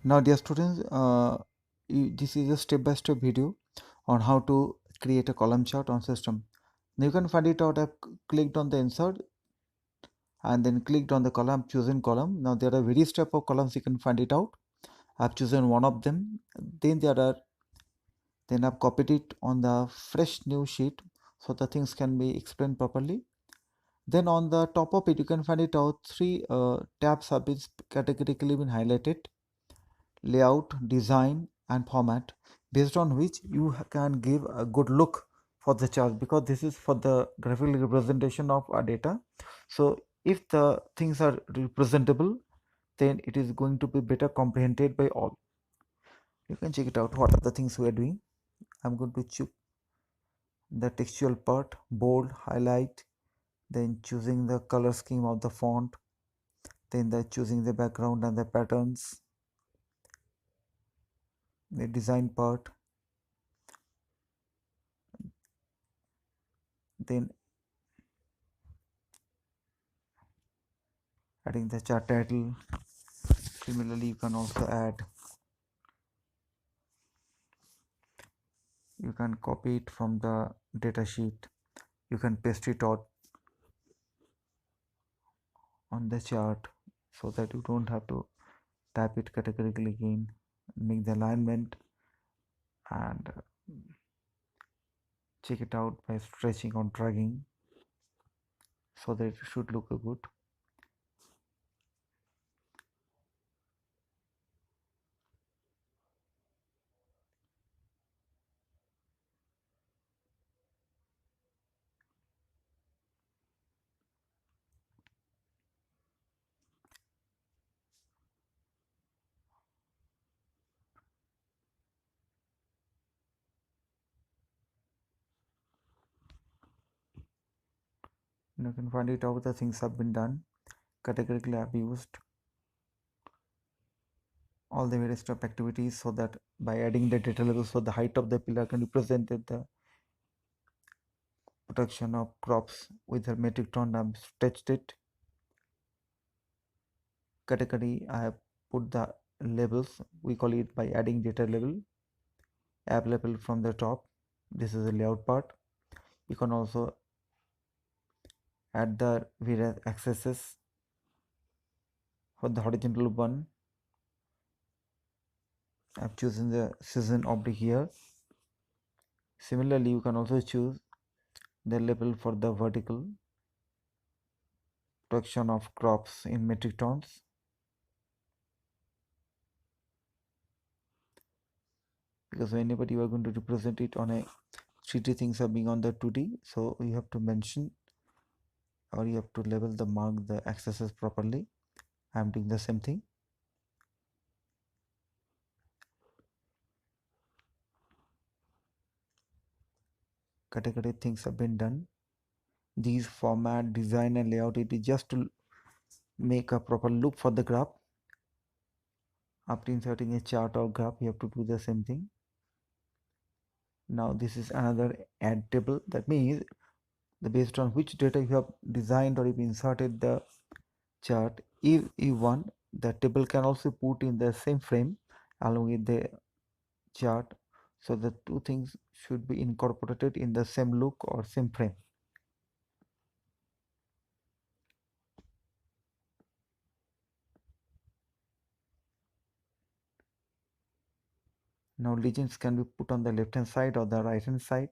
Now, dear students, this is a step-by-step video on how to create a column chart on system. Now, you can find it out. I've clicked on the insert and then clicked on the column, chosen column. Now, there are various type of columns you can find it out. I've chosen one of them. Then I've copied it on the fresh new sheet so the things can be explained properly. Then on the top of it, you can find it out three tabs have been categorically been highlighted: layout, design, and format, based on which you can give a good look for the chart, because this is for the graphical representation of our data. So if the things are representable, then it is going to be better comprehended by all. You can check it out. What are the things we are doing? I'm going to choose the textual part, bold, highlight, then choosing the color scheme of the font, then choosing the background and the patterns, the design part, then adding the chart title. Similarly, you can also add, you can copy it from the data sheet, you can paste it out on the chart so that you don't have to type it categorically again. Make the alignment and check it out by stretching or dragging so that it should look good. You can find it out the things have been done. Categorically I have used all the various type activities so that by adding the data levels, so the height of the pillar can represent the protection of crops with the metric ton. I've stretched it. Category I have put the labels, we call it by adding data level, app level from the top. This is the layout part. You can also add the various accesses. For the horizontal one, I've chosen the season oblique here. Similarly, you can also choose the label for the vertical, production of crops in metric tons. Because whenever you are going to represent it on a 3D, things are being on the 2D, so you have to mention or you have to label the mark the accesses properly. I am doing the same thing. Category things have been done. These format, design, and layout, it is just to make a proper look for the graph. After inserting a chart or graph, you have to do the same thing. Now this is another add table. That means the based on which data you have designed or you inserted the chart, if you want, the table can also put in the same frame along with the chart, so the two things should be incorporated in the same look or same frame. Now legends can be put on the left hand side or the right hand side.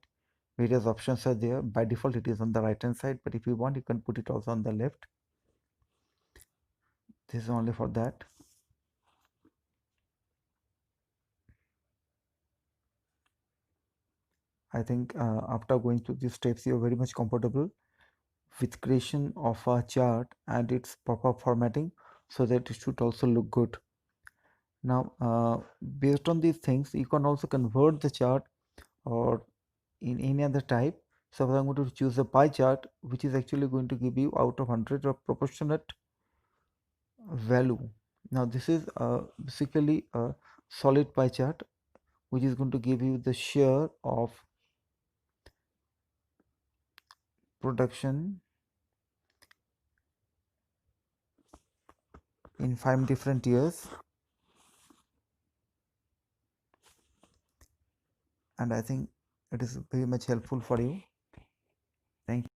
Various options are there. By default it is on the right hand side, but if you want you can put it also on the left. This is only for that. I think after going through these steps you are very much comfortable with creation of a chart and its proper formatting so that it should also look good. Now based on these things you can also convert the chart or in any other type. So I'm going to choose a pie chart, which is actually going to give you out of 100 a proportionate value. Now this is basically a solid pie chart which is going to give you the share of production in 5 different years. and I think it is very much helpful for you. Thank you.